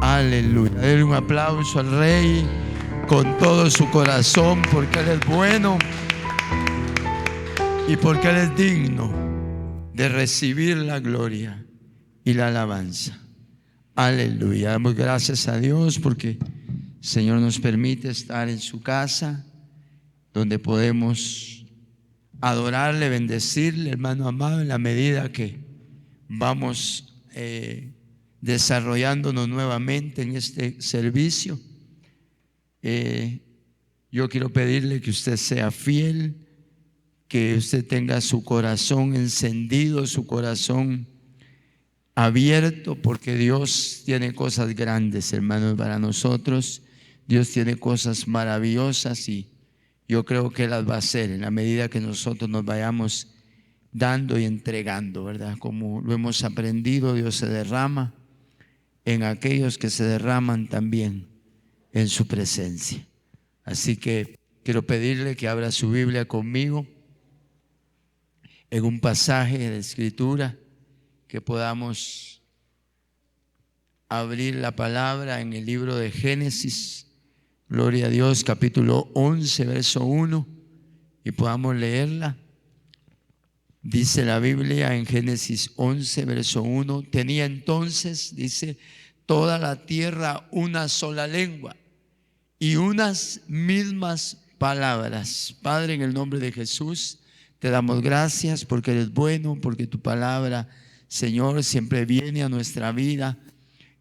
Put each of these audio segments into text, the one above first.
Aleluya. Denle un aplauso al Rey con todo su corazón, porque Él es bueno y porque Él es digno de recibir la gloria y la alabanza. Aleluya. Damos gracias a Dios porque el Señor nos permite estar en su casa, donde podemos adorarle, bendecirle, hermano amado, en la medida que vamos desarrollándonos nuevamente en este servicio. Yo quiero pedirle que usted sea fiel, que usted tenga su corazón encendido, su corazón abierto, porque Dios tiene cosas grandes, hermanos, para nosotros. Dios tiene cosas maravillosas y yo creo que las va a hacer en la medida que nosotros nos vayamos dando y entregando, ¿verdad? Como lo hemos aprendido, Dios se derrama en aquellos que se derraman también en su presencia. Así que quiero pedirle que abra su Biblia conmigo en un pasaje de Escritura, que podamos abrir la palabra en el libro de Génesis, gloria a Dios, capítulo 11, verso 1, y podamos leerla. Dice la Biblia en Génesis 11, verso 1: tenía entonces, dice, toda la tierra una sola lengua y unas mismas palabras. Padre, en el nombre de Jesús, te damos gracias porque eres bueno, porque tu palabra, Señor, siempre viene a nuestra vida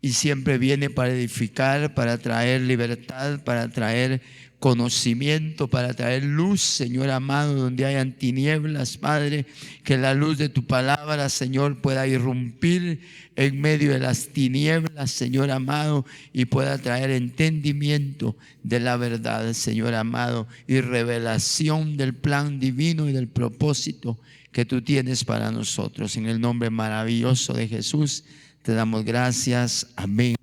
y siempre viene para edificar, para traer libertad, para traer conocimiento, para traer luz, Señor amado, donde hayan tinieblas, Padre, que la luz de tu palabra, Señor, pueda irrumpir en medio de las tinieblas, Señor amado, y pueda traer entendimiento de la verdad, Señor amado, y revelación del plan divino y del propósito que tú tienes para nosotros. En el nombre maravilloso de Jesús te damos gracias. Amén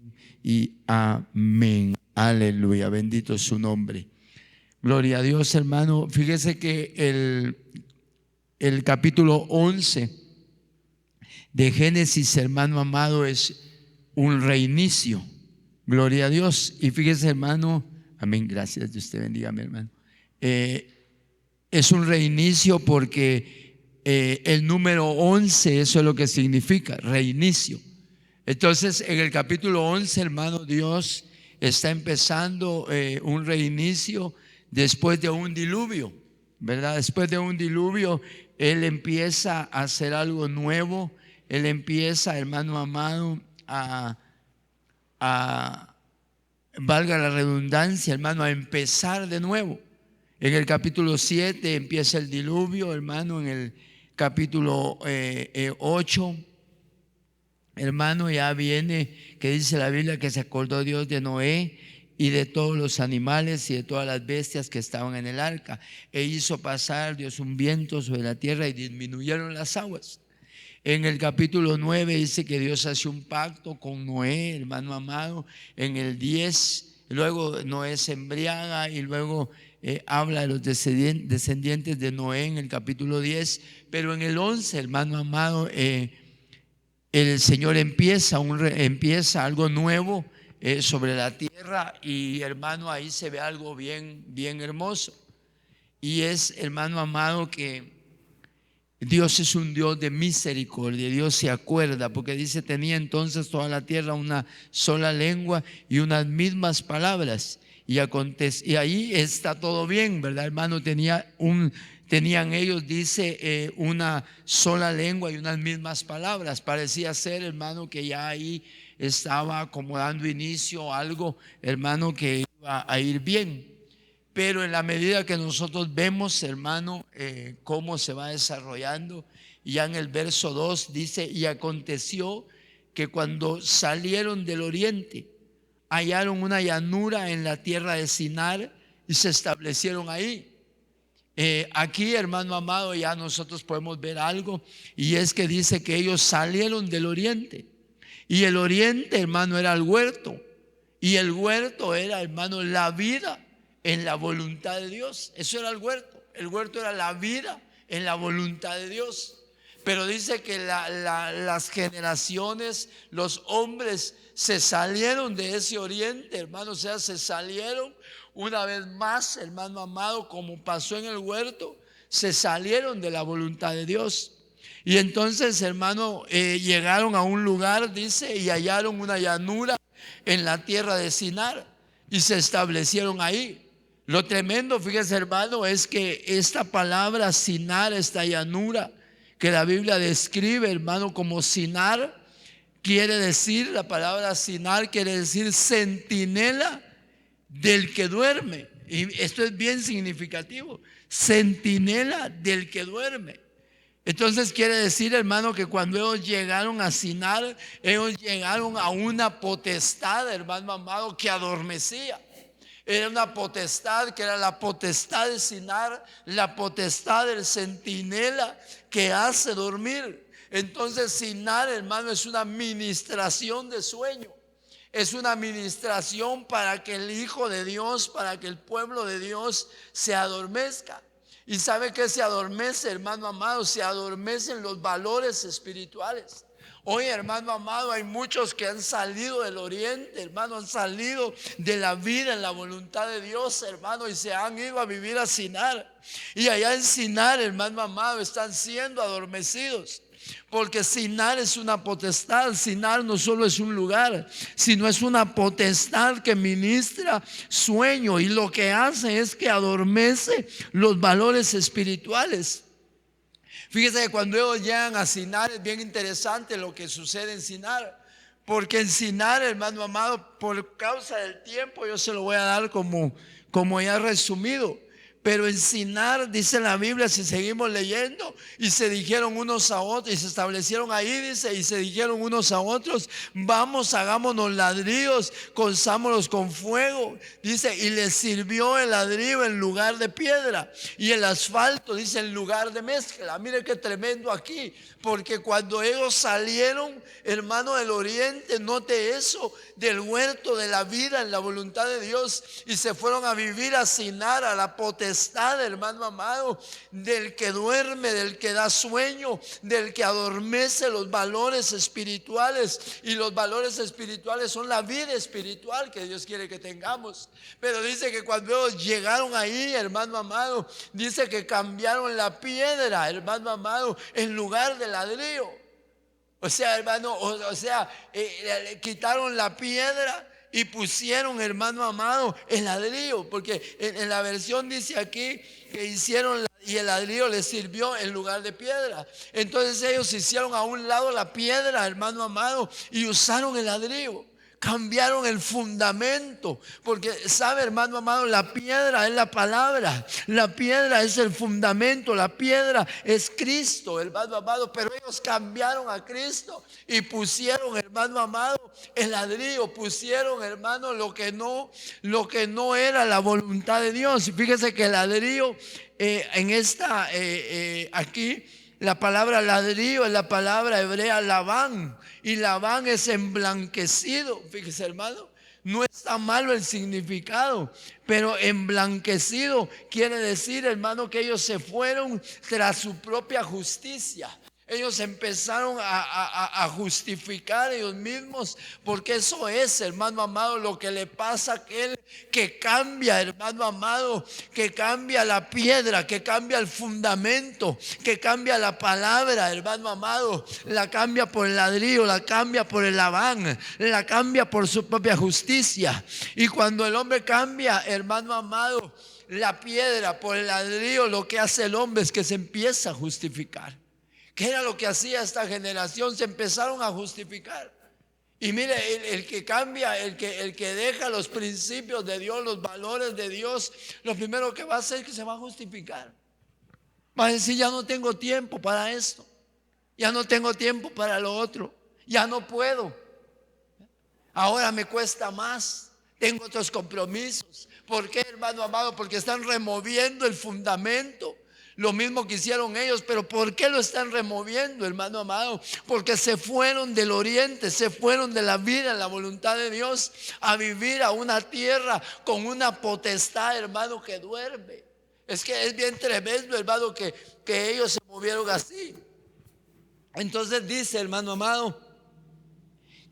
y amén. Aleluya, bendito es su nombre. Gloria a Dios, hermano. Fíjese que el capítulo 11 de Génesis, hermano amado, es un reinicio. Gloria a Dios. Y fíjese, hermano, amén, gracias, Dios te bendiga, mi hermano. Es un reinicio porque el número 11, eso es lo que significa, reinicio. Entonces, en el capítulo 11, hermano, Dios está empezando un reinicio después de un diluvio, ¿verdad? Después de un diluvio, Él empieza a hacer algo nuevo. Él empieza, hermano amado, valga la redundancia, hermano, a empezar de nuevo. En el capítulo 7 empieza el diluvio, hermano. En el capítulo 8, hermano, ya viene que dice la Biblia que se acordó Dios de Noé y de todos los animales y de todas las bestias que estaban en el arca, e hizo pasar Dios un viento sobre la tierra y disminuyeron las aguas. En el capítulo 9 dice que Dios hace un pacto con Noé, hermano amado. En el 10, luego Noé se embriaga y luego habla de los descendientes de Noé en el capítulo 10. Pero en el 11, hermano amado, el Señor empieza algo nuevo sobre la tierra, y hermano, ahí se ve algo bien, bien hermoso. Y es, hermano amado, que Dios es un Dios de misericordia. Dios se acuerda, porque dice: tenía entonces toda la tierra una sola lengua y unas mismas palabras. Y ahí está todo bien, ¿verdad, hermano? Tenían ellos, dice, una sola lengua y unas mismas palabras. Parecía ser, hermano, que ya ahí estaba como dando inicio a algo, hermano, que iba a ir bien. Pero en la medida que nosotros vemos, hermano, cómo se va desarrollando, ya en el verso 2 dice: y aconteció que cuando salieron del oriente, hallaron una llanura en la tierra de Sinar y se establecieron ahí. Aquí, hermano amado, ya nosotros podemos ver algo, y es que dice que ellos salieron del oriente, y el oriente, hermano, era el huerto, y el huerto era, hermano, la vida en la voluntad de Dios. Eso era el huerto era la vida en la voluntad de Dios. Pero dice que las generaciones, los hombres se salieron de ese oriente, hermano, o sea, se salieron una vez más, hermano amado, como pasó en el huerto, se salieron de la voluntad de Dios. Y entonces, hermano, llegaron a un lugar, dice, y hallaron una llanura en la tierra de Sinar y se establecieron ahí. Lo tremendo, fíjese, hermano, es que esta palabra Sinar, esta llanura que la Biblia describe, hermano, como Sinar, quiere decir, la palabra Sinar quiere decir centinela del que duerme. Y esto es bien significativo, centinela del que duerme. Entonces quiere decir, hermano, que cuando ellos llegaron a Sinar, ellos llegaron a una potestad, hermano amado, que adormecía. Era una potestad que era la potestad de Sinar, la potestad del centinela que hace dormir. Entonces Sinar, hermano, es una ministración de sueño. Es una administración para que el Hijo de Dios, para que el pueblo de Dios se adormezca. ¿Y sabe qué se adormece, hermano amado? Se adormecen los valores espirituales. Hoy, hermano amado, hay muchos que han salido del oriente, hermano, han salido de la vida en la voluntad de Dios, hermano, y se han ido a vivir a Sinar. Y allá en Sinar, hermano amado, están siendo adormecidos. Porque Sinar es una potestad. Sinar no solo es un lugar, sino es una potestad que ministra sueño, y lo que hace es que adormece los valores espirituales. Fíjese que cuando ellos llegan a Sinar es bien interesante lo que sucede en Sinar. Porque en Sinar, hermano amado, por causa del tiempo yo se lo voy a dar como ya resumido. Pero en Sinar, dice la Biblia, si seguimos leyendo, y se dijeron unos a otros, y se establecieron ahí, dice, y se dijeron unos a otros: vamos, hagámonos ladrillos, cozámoslos con fuego, dice, y les sirvió el ladrillo en lugar de piedra, y el asfalto, dice, en lugar de mezcla. Mire qué tremendo aquí, porque cuando ellos salieron, hermano, del oriente, note eso, del huerto de la vida en la voluntad de Dios, y se fueron a vivir a Sinar, a la potestad, hermano amado, del que duerme, del que da sueño, del que adormece los valores espirituales. Y los valores espirituales son la vida espiritual que Dios quiere que tengamos. Pero dice que cuando ellos llegaron ahí, hermano amado, dice que cambiaron la piedra, hermano amado, en lugar de ladrillo. O sea, hermano, quitaron la piedra y pusieron, hermano amado, el ladrillo. Porque en la versión dice aquí que hicieron y el ladrillo les sirvió en lugar de piedra. Entonces ellos hicieron a un lado la piedra, hermano amado, y usaron el ladrillo. Cambiaron el fundamento, porque sabe, hermano amado, la piedra es la palabra, la piedra es el fundamento, la piedra es Cristo, hermano amado. Pero ellos cambiaron a Cristo y pusieron, hermano amado, el ladrillo, pusieron, hermano, lo que no era la voluntad de Dios. Y fíjese que el ladrillo en esta aquí, la palabra ladrillo es la palabra hebrea labán, y labán es emblanquecido. Fíjese, hermano, no está malo el significado, pero emblanquecido quiere decir, hermano, que ellos se fueron tras su propia justicia. Ellos empezaron a justificar ellos mismos, porque eso es, hermano amado, lo que le pasa a aquel que cambia, hermano amado, que cambia la piedra, que cambia el fundamento, que cambia la palabra, hermano amado, la cambia por el ladrillo, la cambia por el labán, la cambia por su propia justicia. Y cuando el hombre cambia, hermano amado, la piedra por el ladrillo, lo que hace el hombre es que se empieza a justificar. ¿Qué era lo que hacía esta generación? Se empezaron a justificar. Y mire, el que cambia, el que deja los principios de Dios, los valores de Dios, lo primero que va a hacer es que se va a justificar. Va a decir: ya no tengo tiempo para esto, ya no tengo tiempo para lo otro, ya no puedo, ahora me cuesta más, tengo otros compromisos. ¿Por qué, hermano amado? Porque están removiendo el fundamento. Lo mismo que hicieron ellos. Pero ¿por qué lo están removiendo, hermano amado? Porque se fueron del oriente, se fueron de la vida en la voluntad de Dios a vivir a una tierra con una potestad, hermano, que duerme. Es que es bien tremendo, hermano, que ellos se movieron así. Entonces dice, hermano amado,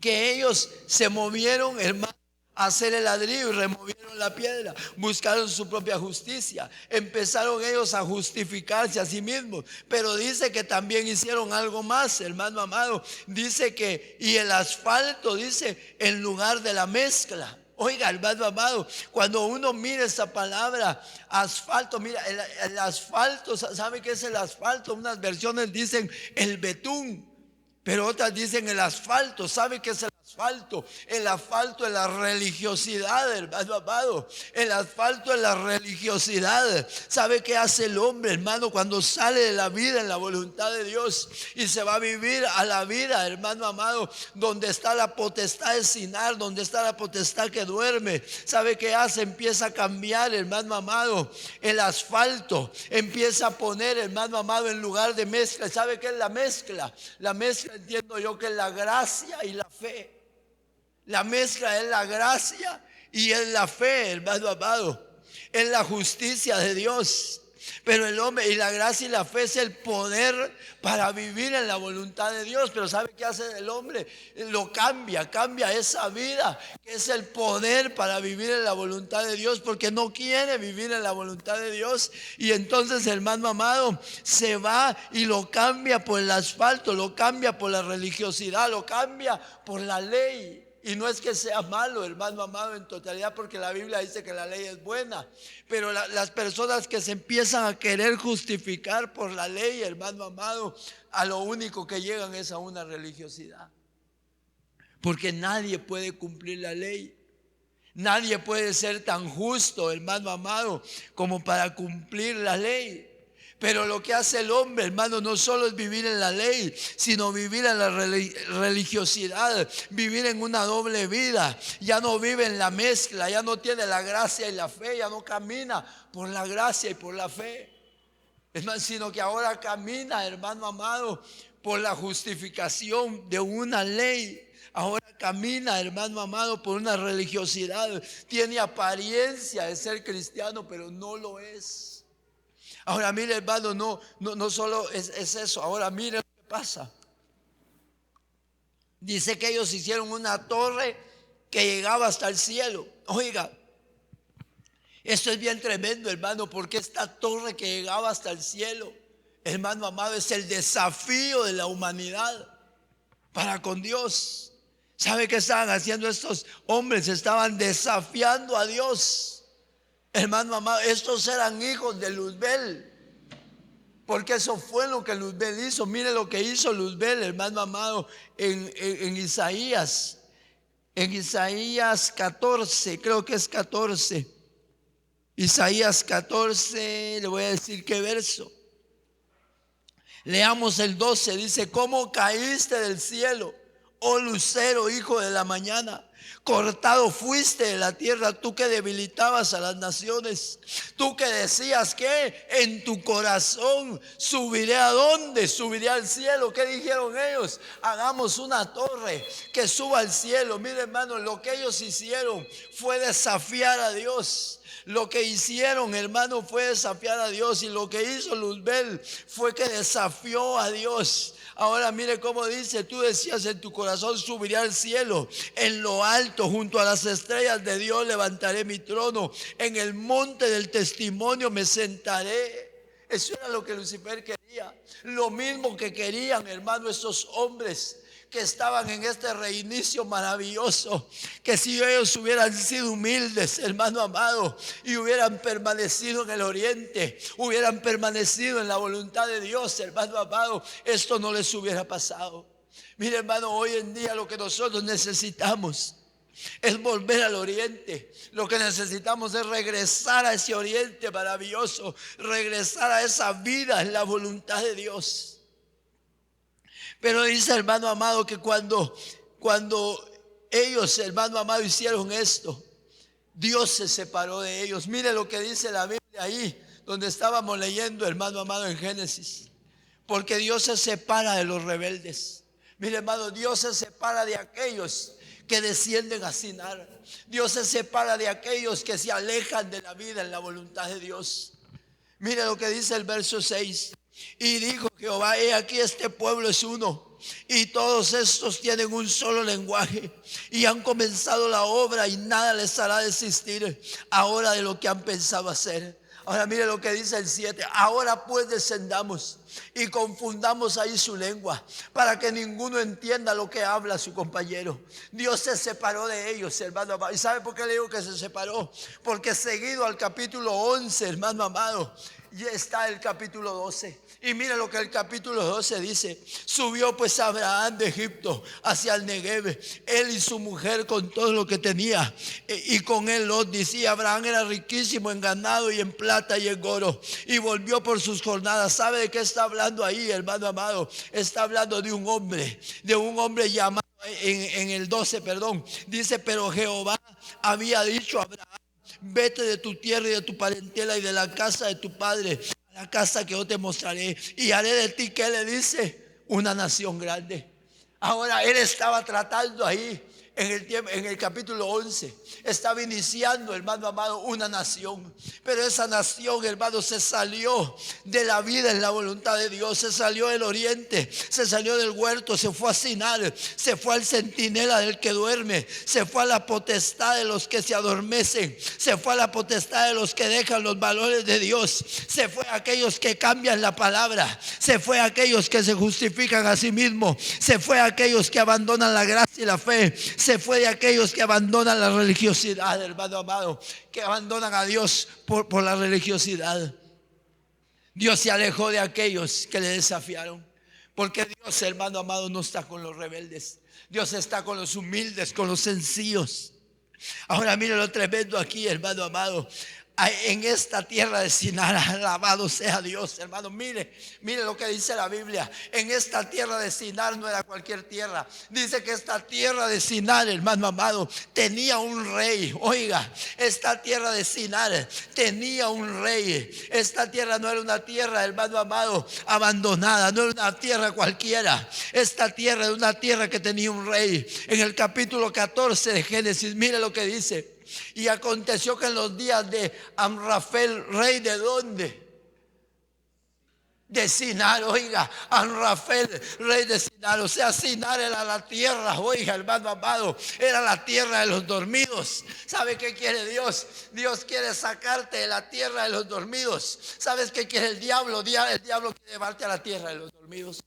que ellos se movieron, hermano, a hacer el ladrillo y removieron la piedra, buscaron su propia justicia, empezaron ellos a justificarse a sí mismos, pero dice que también hicieron algo más, hermano amado. Dice que, y el asfalto, dice, en lugar de la mezcla. Oiga, hermano amado, cuando uno mira esa palabra asfalto, mira, el asfalto, ¿sabe qué es el asfalto? Unas versiones dicen el betún, pero otras dicen el asfalto. ¿Sabe qué es el asfalto? El asfalto es la religiosidad, hermano amado. El asfalto es la religiosidad. ¿Sabe qué hace el hombre, hermano, cuando sale de la vida en la voluntad de Dios y se va a vivir a la vida, hermano amado, donde está la potestad de Sinar, donde está la potestad que duerme? ¿Sabe qué hace? Empieza a cambiar, hermano amado, el asfalto. Empieza a poner, hermano amado, en lugar de mezcla. ¿Sabe qué es la mezcla? La mezcla, entiendo yo, que es la gracia y la fe. La mezcla es la gracia y es la fe, hermano amado. Es la justicia de Dios. Pero el hombre, y la gracia y la fe es el poder para vivir en la voluntad de Dios. Pero ¿sabe qué hace el hombre? Lo cambia esa vida, que es el poder para vivir en la voluntad de Dios, porque no quiere vivir en la voluntad de Dios. Y entonces, hermano amado, se va y lo cambia por el asfalto, lo cambia por la religiosidad, lo cambia por la ley. Y no es que sea malo, hermano amado, en totalidad, porque la Biblia dice que la ley es buena. Pero las personas que se empiezan a querer justificar por la ley, hermano amado, a lo único que llegan es a una religiosidad. Porque nadie puede cumplir la ley. Nadie puede ser tan justo, hermano amado, como para cumplir la ley. Pero lo que hace el hombre, hermano, no solo es vivir en la ley, sino vivir en la religiosidad, vivir en una doble vida. Ya no vive en la mezcla, ya no tiene la gracia y la fe, ya no camina por la gracia y por la fe. Es más, sino que ahora camina, hermano amado, por la justificación de una ley. Ahora camina, hermano amado, por una religiosidad. Tiene apariencia de ser cristiano, pero no lo es. Ahora mire, hermano, no solo es eso. Ahora mire lo que pasa. Dice que ellos hicieron una torre que llegaba hasta el cielo. Oiga, esto es bien tremendo, hermano, porque esta torre que llegaba hasta el cielo, hermano amado, es el desafío de la humanidad para con Dios. ¿Sabe qué estaban haciendo estos hombres? Estaban desafiando a Dios. Hermano amado, estos eran hijos de Luzbel, porque eso fue lo que Luzbel hizo. Mire lo que hizo Luzbel, hermano amado, en Isaías. En Isaías 14, creo que es 14. Isaías 14, le voy a decir qué verso. Leamos el 12, dice: ¿cómo caíste del cielo, oh lucero, hijo de la mañana? Cortado fuiste de la tierra, tú que debilitabas a las naciones. Tú que decías que en tu corazón subiré. ¿A dónde? Subiré al cielo. ¿Qué dijeron ellos? Hagamos una torre que suba al cielo. Mire, hermano, lo que ellos hicieron fue desafiar a Dios. Lo que hicieron, hermano, fue desafiar a Dios. Y lo que hizo Luzbel fue que desafió a Dios. Ahora mire cómo dice: tú decías en tu corazón, subiré al cielo, en lo alto, junto a las estrellas de Dios levantaré mi trono, en el monte del testimonio me sentaré. Eso era lo que Lucifer quería, lo mismo que querían, hermano, estos hombres que estaban en este reinicio maravilloso. Que si ellos hubieran sido humildes, hermano amado, y hubieran permanecido en el oriente, hubieran permanecido en la voluntad de Dios, hermano amado, esto no les hubiera pasado. Mire, hermano, hoy en día lo que nosotros necesitamos es volver al oriente. Lo que necesitamos es regresar a ese oriente maravilloso, regresar a esa vida en la voluntad de Dios. Pero dice, hermano amado, que cuando ellos, hermano amado, hicieron esto, Dios se separó de ellos. Mire lo que dice la Biblia ahí, donde estábamos leyendo, hermano amado, en Génesis. Porque Dios se separa de los rebeldes. Mire, hermano, Dios se separa de aquellos que descienden a Sinar. Dios se separa de aquellos que se alejan de la vida en la voluntad de Dios. Mire lo que dice el verso 6. Y dijo Jehová: he aquí, este pueblo es uno, y todos estos tienen un solo lenguaje y han comenzado la obra y nada les hará desistir ahora de lo que han pensado hacer. Ahora mire lo que dice el 7. Ahora pues descendamos y confundamos ahí su lengua para que ninguno entienda lo que habla su compañero. Dios se separó de ellos, hermano amado. ¿Y sabe por qué le digo que se separó? Porque seguido al capítulo 11, hermano amado, ya está el capítulo 12. Y mire lo que el capítulo 12 dice. Subió pues Abraham de Egipto hacia el Negev, él y su mujer con todo lo que tenía, y con él Lot. Decía, Abraham era riquísimo en ganado y en plata y en oro, y volvió por sus jornadas. ¿Sabe de qué está hablando ahí, hermano amado? Está hablando de un hombre llamado en el 12, perdón. Dice, pero Jehová había dicho a Abraham, vete de tu tierra y de tu parentela y de la casa de tu padre a la casa que yo te mostraré, y haré de ti, ¿qué le dice? Una nación grande. Ahora él estaba tratando ahí en el capítulo 11, estaba iniciando, hermano amado, una nación. Pero esa nación, hermano, se salió de la vida en la voluntad de Dios. Se salió del oriente, se salió del huerto, se fue a Sinar, se fue al centinela del que duerme, se fue a la potestad de los que se adormecen, se fue a la potestad de los que dejan los valores de Dios, se fue a aquellos que cambian la palabra, se fue a aquellos que se justifican a sí mismos, se fue a aquellos que abandonan la gracia y la fe, se fue de aquellos que abandonan la religiosidad, hermano amado, que abandonan a Dios por la religiosidad. Dios se alejó de aquellos que le desafiaron, porque Dios, hermano amado, no está con los rebeldes. Dios está con los humildes, con los sencillos. Ahora mire lo tremendo aquí, hermano amado. En esta tierra de Sinar, alabado sea Dios, hermano. Mire lo que dice la Biblia. En esta tierra de Sinar no era cualquier tierra. Dice que esta tierra de Sinar, hermano amado, tenía un rey. Oiga, esta tierra de Sinar tenía un rey. Esta tierra no era una tierra, hermano amado, abandonada. No era una tierra cualquiera. Esta tierra era una tierra que tenía un rey. En el capítulo 14 de Génesis, mire lo que dice. Y aconteció que en los días de Amrafel, rey de ¿dónde? De Sinar. Oiga, Amrafel, rey de Sinar. O sea, Sinar era la tierra, oiga, hermano amado, era la tierra de los dormidos. ¿Sabe qué quiere Dios? Dios quiere sacarte de la tierra de los dormidos. ¿Sabes qué quiere el diablo? El diablo quiere llevarte a la tierra de los dormidos.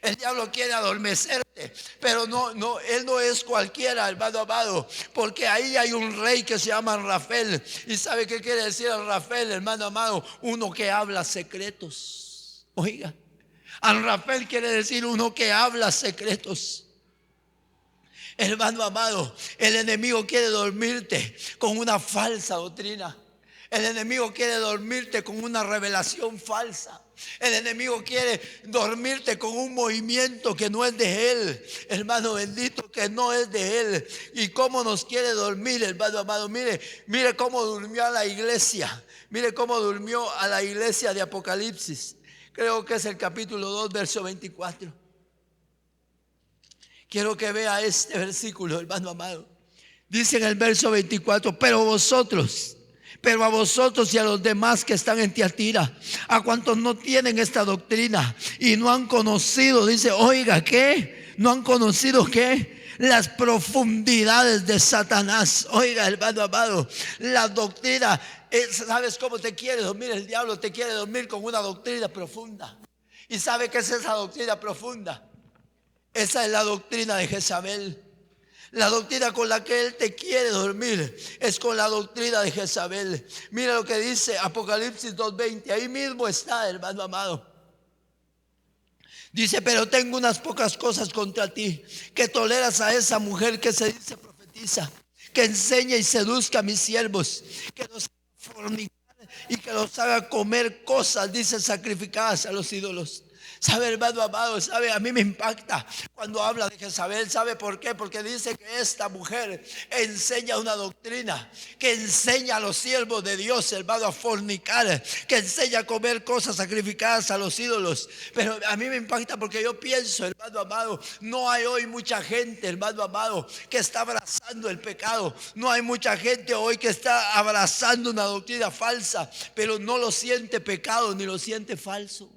El diablo quiere adormecerte, pero no, él no es cualquiera, hermano amado, porque ahí hay un rey que se llama Rafael. ¿Y sabe qué quiere decir Rafael, hermano amado? Uno que habla secretos. Oiga, Rafael quiere decir uno que habla secretos. Hermano amado, el enemigo quiere dormirte con una falsa doctrina. El enemigo quiere dormirte con una revelación falsa. El enemigo quiere dormirte con un movimiento que no es de él, hermano bendito, que no es de él. ¿Y cómo nos quiere dormir, hermano amado? Mire cómo durmió a la iglesia. Mire cómo durmió a la iglesia de Apocalipsis. Creo que es el capítulo 2, verso 24. Quiero que vea este versículo, hermano amado. Dice en el verso 24, pero a vosotros y a los demás que están en Tiatira, a cuantos no tienen esta doctrina y no han conocido, dice, oiga, ¿qué? ¿No han conocido qué? Las profundidades de Satanás. Oiga, hermano amado, la doctrina, ¿sabes cómo te quiere dormir? El diablo te quiere dormir con una doctrina profunda. ¿Y sabe qué es esa doctrina profunda? Esa es la doctrina de Jezabel. La doctrina con la que él te quiere dormir es con la doctrina de Jezabel. Mira lo que dice Apocalipsis 2:20. Ahí mismo está, hermano amado. Dice, pero tengo unas pocas cosas contra ti, que toleras a esa mujer que se dice profetiza, que enseña y seduzca a mis siervos, que los haga fornicar y que los haga comer cosas, dice, sacrificadas a los ídolos. ¿Sabe, hermano amado? ¿Sabe? A mí me impacta cuando habla de Jezabel. ¿Sabe por qué? Porque dice que esta mujer enseña una doctrina, que enseña a los siervos de Dios, hermano, a fornicar, que enseña a comer cosas sacrificadas a los ídolos. Pero a mí me impacta porque yo pienso, hermano amado, no hay hoy mucha gente, hermano amado, que está abrazando el pecado. No hay mucha gente hoy que está abrazando una doctrina falsa, pero no lo siente pecado ni lo siente falso.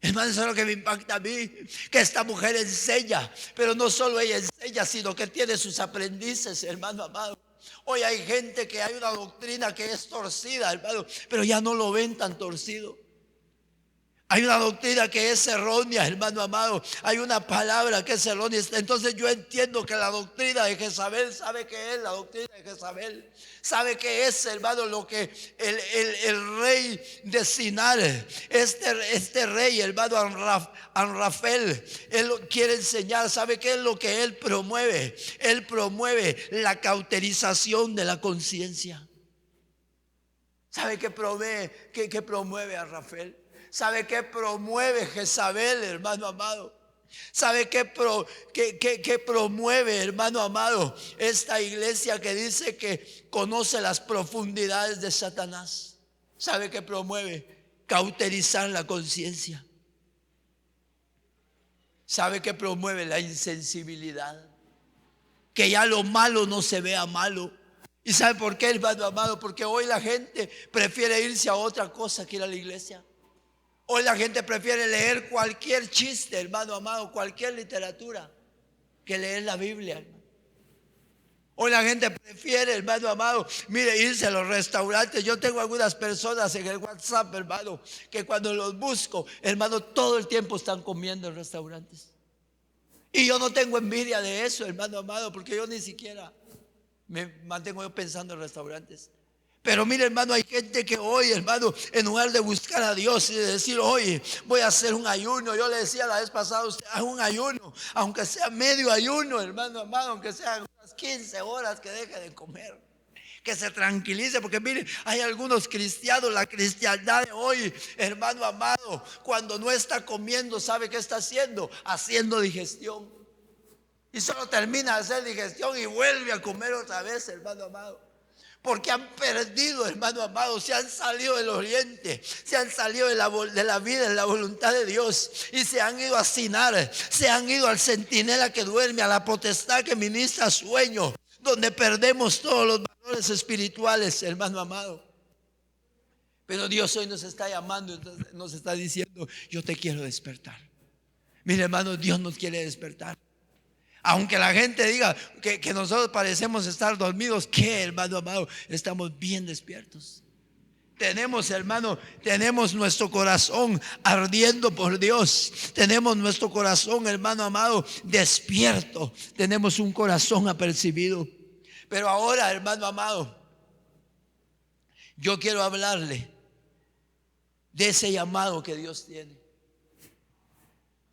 Hermano, eso es lo que me impacta a mí, que esta mujer enseña, pero no solo ella enseña, sino que tiene sus aprendices, hermano amado. Hoy hay gente que hay una doctrina que es torcida, hermano, pero ya no lo ven tan torcido. Hay una doctrina que es errónea, hermano amado. Hay una palabra que es errónea. Entonces yo entiendo que la doctrina de Jezabel, ¿sabe qué es la doctrina de Jezabel? ¿Sabe qué es, hermano? Lo que el rey de Sinar, este rey, hermano Anrafel, él quiere enseñar. ¿Sabe qué es lo que él promueve? Él promueve la cauterización de la conciencia. ¿Sabe qué promueve Anrafel? ¿Sabe qué promueve Jezabel, hermano amado? ¿Sabe qué promueve, hermano amado, esta iglesia que dice que conoce las profundidades de Satanás? ¿Sabe qué promueve? Cauterizar la conciencia. ¿Sabe qué promueve? La insensibilidad. Que ya lo malo no se vea malo. ¿Y sabe por qué, hermano amado? Porque hoy la gente prefiere irse a otra cosa que ir a la iglesia. Hoy la gente prefiere leer cualquier chiste, hermano amado, cualquier literatura, que leer la Biblia, hermano. Hoy la gente prefiere, hermano amado, mire, irse a los restaurantes. Yo tengo algunas personas en el WhatsApp, hermano, que cuando los busco, hermano, todo el tiempo están comiendo en restaurantes. Y yo no tengo envidia de eso, hermano amado, porque yo ni siquiera me mantengo yo pensando en restaurantes. Pero mire, hermano, hay gente que hoy, hermano, en lugar de buscar a Dios y de decir, oye, voy a hacer un ayuno. Yo le decía la vez pasada, usted haga un ayuno, aunque sea medio ayuno, hermano amado, aunque sean unas 15 horas que deje de comer, que se tranquilice. Porque mire, hay algunos cristianos, la cristiandad de hoy, hermano amado, cuando no está comiendo, ¿sabe qué está haciendo? Haciendo digestión. Y solo termina de hacer digestión y vuelve a comer otra vez, hermano amado. Porque han perdido, hermano amado, se han salido del oriente, se han salido de la vida, de la voluntad de Dios, y se han ido a Sinar, se han ido al centinela que duerme, a la potestad que ministra sueño, donde perdemos todos los valores espirituales, hermano amado. Pero Dios hoy nos está llamando, nos está diciendo, yo te quiero despertar. Mire, hermano, Dios nos quiere despertar. Aunque la gente diga que nosotros parecemos estar dormidos, ¿qué, hermano amado? Estamos bien despiertos. Tenemos, hermano, tenemos nuestro corazón ardiendo por Dios. Tenemos nuestro corazón, hermano amado, despierto. Tenemos un corazón apercibido. Pero ahora, hermano amado, yo quiero hablarle de ese llamado que Dios tiene,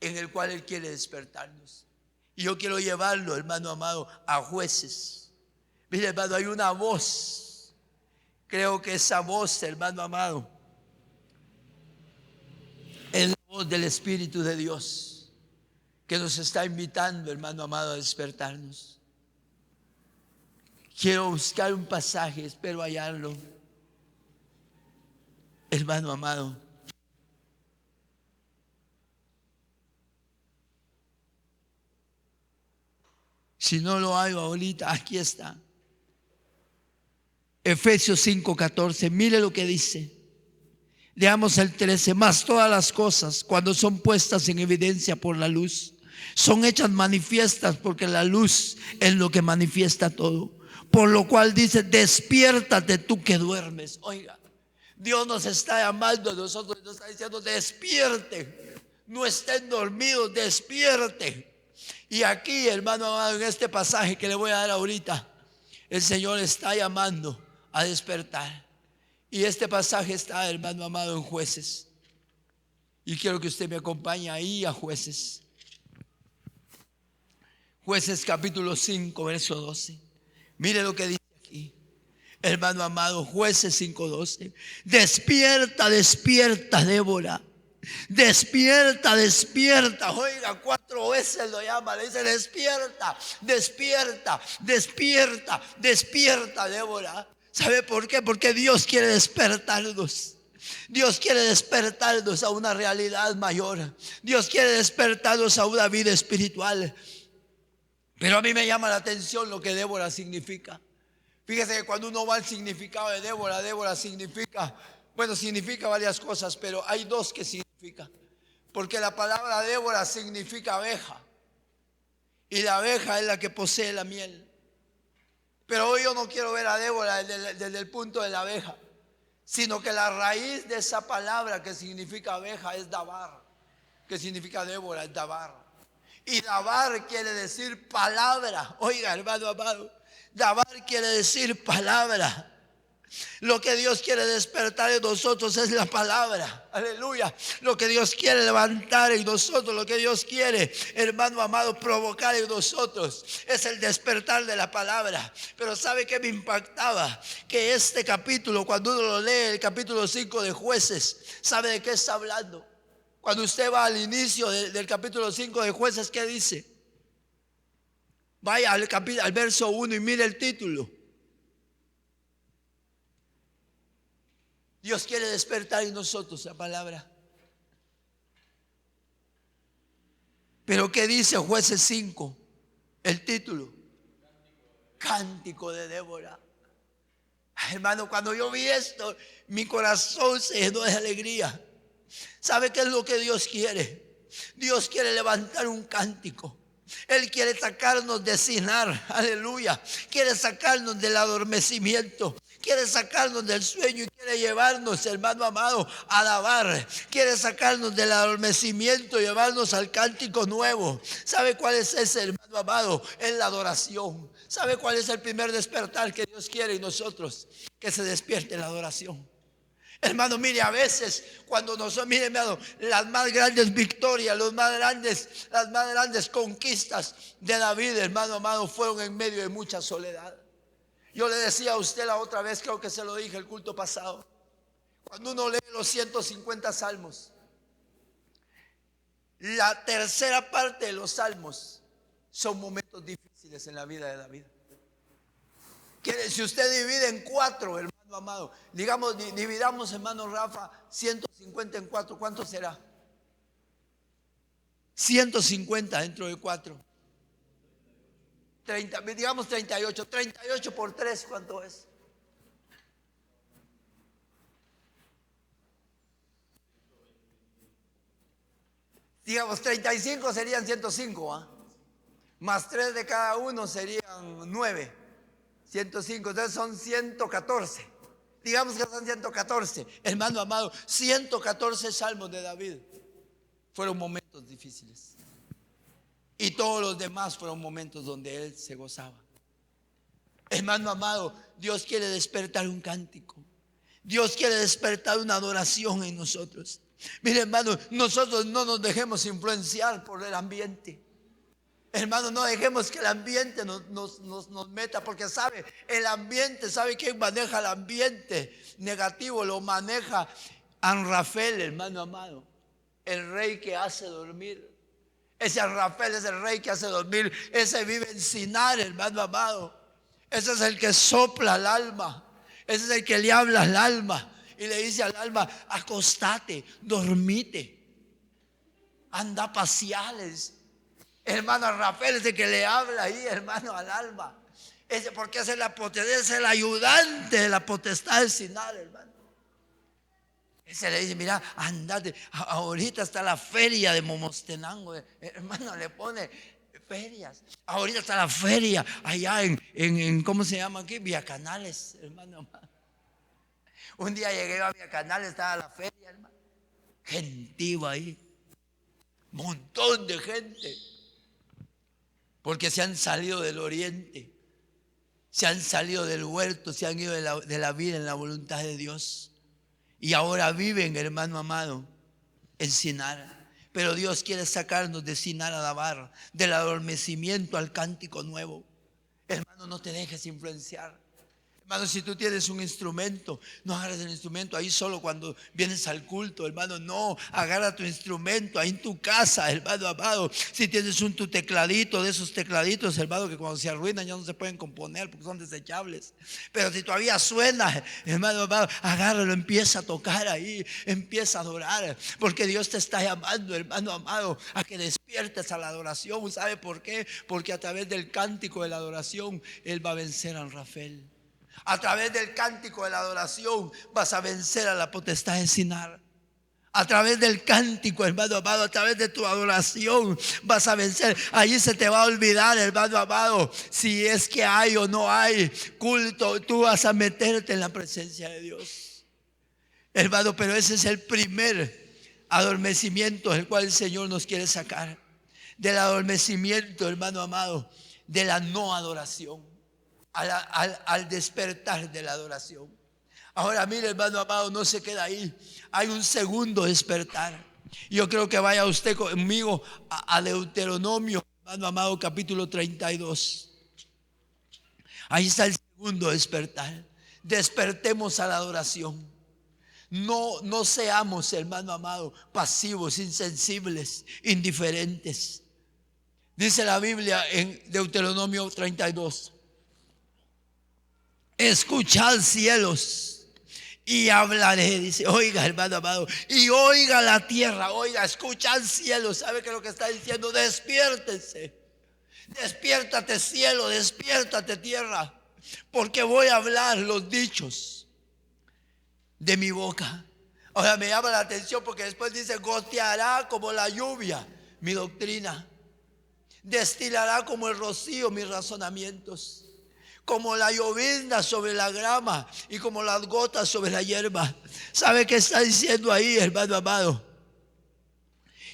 en el cual Él quiere despertarnos. Y yo quiero llevarlo, hermano amado, a Jueces. Mire, hermano, hay una voz. Creo que esa voz, hermano amado, es la voz del Espíritu de Dios, que nos está invitando, hermano amado, a despertarnos. Quiero buscar un pasaje, espero hallarlo. Hermano amado, si no lo hago ahorita, aquí está. Efesios 5:14, mire lo que dice. Leamos el 13. Más todas las cosas, cuando son puestas en evidencia por la luz, son hechas manifiestas, porque la luz es lo que manifiesta todo. Por lo cual dice, despiértate tú que duermes. Oiga, Dios nos está llamando a nosotros, nos está diciendo, despierte. No estén dormidos, despierte. Y aquí, hermano amado, en este pasaje que le voy a dar ahorita, el Señor está llamando a despertar. Y este pasaje está, hermano amado, en Jueces. Y quiero que usted me acompañe ahí a Jueces. Jueces capítulo 5, verso 12. Mire lo que dice aquí, hermano amado, Jueces 5:12. Despierta, despierta, Débora. Despierta, despierta. Oiga, 4 veces lo llama. Le dice, despierta, despierta, despierta, despierta, Débora. ¿Sabe por qué? Porque Dios quiere despertarnos. Dios quiere despertarnos a una realidad mayor. Dios quiere despertarnos a una vida espiritual. Pero a mí me llama la atención lo que Débora significa. Fíjese que cuando uno va al significado de Débora, Débora significa, bueno, significa varias cosas, pero hay 2 que significa. Porque la palabra Débora significa abeja. Y la abeja es la que posee la miel. Pero hoy yo no quiero ver a Débora desde el punto de la abeja, sino que la raíz de esa palabra que significa abeja es Dabar, que significa Débora, es Dabar. Y Dabar quiere decir palabra. Oiga, hermano amado, Dabar quiere decir palabra. Lo que Dios quiere despertar en nosotros es la palabra. Aleluya. Lo que Dios quiere levantar en nosotros, lo que Dios quiere, hermano amado, provocar en nosotros es el despertar de la palabra. Pero ¿sabe qué me impactaba? Que este capítulo, cuando uno lo lee, el capítulo 5 de Jueces, ¿sabe de qué está hablando? Cuando usted va al inicio del capítulo 5 de Jueces, ¿qué dice? Vaya al verso 1 y mire el título. Dios quiere despertar en nosotros la palabra. Pero ¿qué dice Jueces 5? El título: Cántico de Débora. Hermano, cuando yo vi esto, mi corazón se llenó de alegría. ¿Sabe qué es lo que Dios quiere? Dios quiere levantar un cántico. Él quiere sacarnos de Sinar, aleluya. Quiere sacarnos del adormecimiento. Quiere sacarnos del sueño y quiere llevarnos, hermano amado, a alabar. Quiere sacarnos del adormecimiento y llevarnos al cántico nuevo. ¿Sabe cuál es ese, hermano amado? Es la adoración. ¿Sabe cuál es el primer despertar que Dios quiere en nosotros? Que se despierte la adoración. Hermano, mire, a veces cuando nosotros, mire, hermano, las más grandes victorias, las más grandes conquistas de David, hermano amado, fueron en medio de mucha soledad. Yo le decía a usted la otra vez, creo que se lo dije el culto pasado, cuando uno lee los 150 salmos, la tercera parte de los salmos son momentos difíciles en la vida de David. Que si usted divide en 4, hermano amado, digamos, dividamos, hermano Rafa, 150 en 4, ¿cuánto será? 150 dentro de 4. 30, digamos 38. 38 por 3, ¿cuánto es? Digamos 35 serían 105, ¿ah? Más 3 de cada uno serían 9. 105, entonces son 114. Digamos que son 114. Hermano amado, 114 salmos de David fueron momentos difíciles. Y todos los demás fueron momentos donde él se gozaba. Hermano amado, Dios quiere despertar un cántico. Dios quiere despertar una adoración en nosotros. Mire, hermano, nosotros no nos dejemos influenciar por el ambiente. Hermano, no dejemos que el ambiente nos meta, porque sabe, el ambiente, ¿sabe quién maneja el ambiente negativo? Lo maneja Amrafel, hermano amado, el rey que hace dormir. Ese Amrafel es el rey que hace dormir. Ese vive en Sinar, hermano amado. Ese es el que sopla al alma. Ese es el que le habla al alma y le dice al alma: acostate, dormite, anda paseales. Hermano Rafael es el que le habla ahí, hermano, al alma. Ese, porque ese es la potestad, es el ayudante de la potestad del Sinar, hermano. Ese le dice: mira, andate, ahorita está la feria de Momostenango. Hermano, le pone ferias. Ahorita está la feria allá en ¿cómo se llama aquí? Villacanales, hermano. Un día llegué a Villacanales, estaba la feria, hermano. Gentío ahí. Montón de gente. Porque se han salido del oriente, se han salido del huerto, se han ido de la vida en la voluntad de Dios. Y ahora viven, hermano amado, en Sinar. Pero Dios quiere sacarnos de Sinar a Dabar, del adormecimiento al cántico nuevo. Hermano, no te dejes influenciar. Hermano, si tú tienes un instrumento, no agarres el instrumento ahí solo cuando vienes al culto, hermano. No, agarra tu instrumento ahí en tu casa, hermano amado. Si tienes tu tecladito, de esos tecladitos, hermano, que cuando se arruinan ya no se pueden componer porque son desechables. Pero si todavía suena, hermano amado, agárralo, empieza a tocar ahí, empieza a adorar. Porque Dios te está llamando, hermano amado, a que despiertes a la adoración. ¿Sabe por qué? Porque a través del cántico de la adoración Él va a vencer a Rafael. A través del cántico de la adoración vas a vencer a la potestad de Sinar. A través del cántico, hermano amado, a través de tu adoración vas a vencer. Allí se te va a olvidar, hermano amado, si es que hay o no hay culto. Tú vas a meterte en la presencia de Dios, hermano. Pero ese es el primer adormecimiento el cual el Señor nos quiere sacar. Del adormecimiento, hermano amado, de la no adoración, al despertar de la adoración. Ahora mire, hermano amado, no se queda ahí. Hay un segundo despertar. Yo creo que vaya usted conmigo a Deuteronomio, hermano amado, capítulo 32. Ahí está el segundo despertar. Despertemos a la adoración. No seamos, hermano amado, pasivos, insensibles, indiferentes. Dice la Biblia en Deuteronomio 32. Escuchad, cielos, y hablaré. Dice, oiga, hermano amado, y oiga la tierra. Oiga, escuchad, cielos. ¿Sabe qué es lo que está diciendo? Despiértense. Despiértate, cielo, despiértate, tierra, porque voy a hablar los dichos de mi boca. Ahora me llama la atención porque después dice, goteará como la lluvia mi doctrina, destilará como el rocío mis razonamientos, como la llovizna sobre la grama y como las gotas sobre la hierba. ¿Sabe qué está diciendo ahí, hermano amado?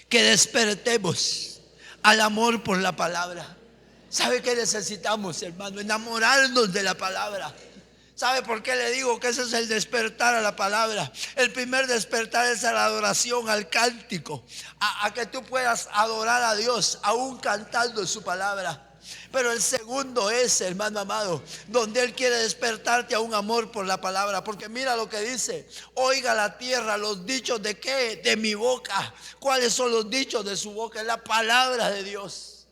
Que despertemos al amor por la palabra. ¿Sabe qué necesitamos, hermano? Enamorarnos de la palabra. ¿Sabe por qué le digo que ese es el despertar a la palabra? El primer despertar es a la adoración, al cántico, a que tú puedas adorar a Dios aún cantando su palabra. Pero el segundo es, hermano amado, donde Él quiere despertarte a un amor por la palabra. Porque mira lo que dice: oiga la tierra los dichos de qué, de mi boca. ¿Cuáles son los dichos de su boca? Es la palabra de Dios,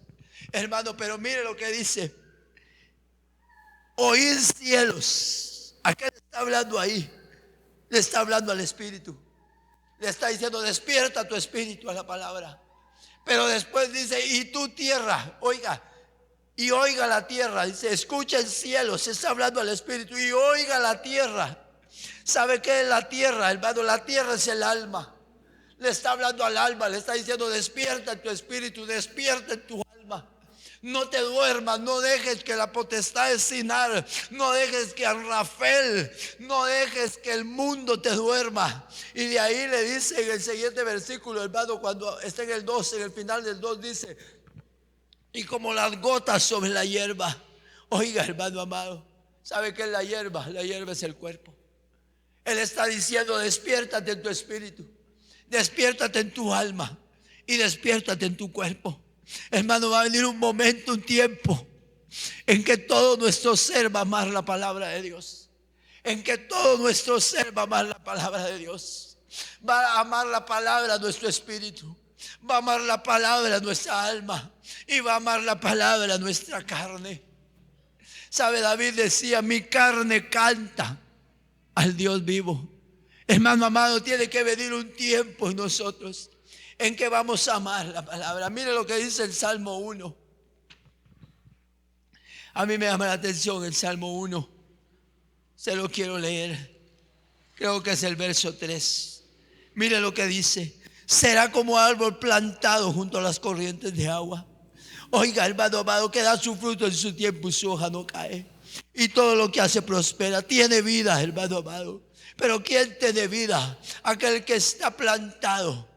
hermano. Pero mire lo que dice: oíd, cielos. ¿A qué le está hablando ahí? Le está hablando al Espíritu. Le está diciendo, despierta tu espíritu a la palabra. Pero después dice, y tu tierra, oiga, y oiga la tierra. Dice, escucha el cielo. Se está hablando al Espíritu. Y oiga la tierra. ¿Sabe qué es la tierra, hermano? La tierra es el alma. Le está hablando al alma. Le está diciendo, despierta en tu espíritu, despierta en tu alma. No te duermas, no dejes que la potestad de Sinar, no dejes que Rafael, no dejes que el mundo te duerma. Y de ahí le dice en el siguiente versículo, hermano, cuando está en el 2, en el final del 2 dice, y como las gotas sobre la hierba. Oiga, hermano amado, ¿sabe qué es la hierba? La hierba es el cuerpo. Él está diciendo, despiértate en tu espíritu, despiértate en tu alma y despiértate en tu cuerpo. Hermano, va a venir un momento, un tiempo en que todo nuestro ser va a amar la palabra de Dios. En que todo nuestro ser va a amar la palabra de Dios. Va a amar la palabra nuestro espíritu. Va a amar la palabra nuestra alma. Y va a amar la palabra nuestra carne. ¿Sabe? David decía, mi carne canta al Dios vivo. Hermano amado, tiene que venir un tiempo en nosotros en que vamos a amar la palabra. Mire lo que dice el Salmo 1. A mí me llama la atención el Salmo 1. Se lo quiero leer. Creo que es el verso 3. Mire lo que dice: será como árbol plantado junto a las corrientes de agua. Oiga, hermano amado, que da su fruto en su tiempo y su hoja no cae. Y todo lo que hace prospera. Tiene vida, hermano amado. Pero ¿quién tiene vida? Aquel que está plantado